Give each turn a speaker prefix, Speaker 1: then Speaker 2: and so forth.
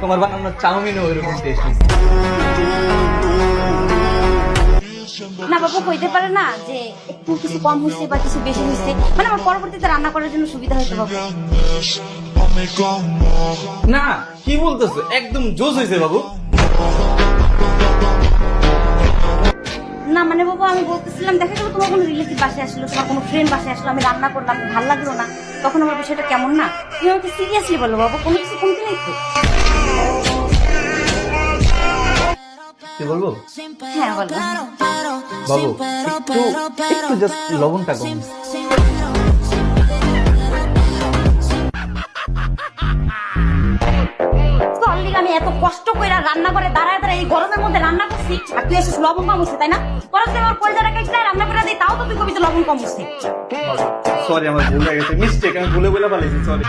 Speaker 1: তোমার বানানো চাউমিনও ওইরকম টেস্ট।
Speaker 2: না বাবু, হইতে পারে না যে একটু কিছু কম হয়েছে বা কিছু বেশি হয়েছে, মানে আমার পরবর্তীতে রান্না করার জন্য সুবিধা হয়েছে বাবু।
Speaker 1: না কি বলতেছো, একদম জোস হয়েছে বাবু।
Speaker 2: না মানে বাবু, আমি বলতেছিলাম দেখা গেলো তোমার কোনো রিলেটিভ বাসায় আসলো, তোমার কোনো ফ্রেন্ড বাসায় আসলো, আমি রান্না করলাম, ভালো লাগলো না, তখন আমার বিষয়টা কেমন না? তুমি আমাকে সিরিয়াসলি বলো বাবু, কোনো কিছু কমতে নেই তো?
Speaker 1: কি বলবো?
Speaker 2: হ্যাঁ বলো।
Speaker 1: বাবু একটু একটু জাস্ট লবণটা কম।
Speaker 2: অলরেডি আমি এত কষ্ট করে রান্না করে দাঁড়ায় দাঁড়ায় এই গরমের মধ্যে রান্না করছি, আর তুই এসে লবণ কম হচ্ছে, তাই না? পরে তুই আমার পয়সাটা কেটে রান্না করে দিই, তাও তো তুই কবি লবণ কম হচ্ছে।
Speaker 1: সরি, আমার ভুল হয়ে গেছে, মিস্টেক, আমি ভুলে বলে ফেলেছি, সরি।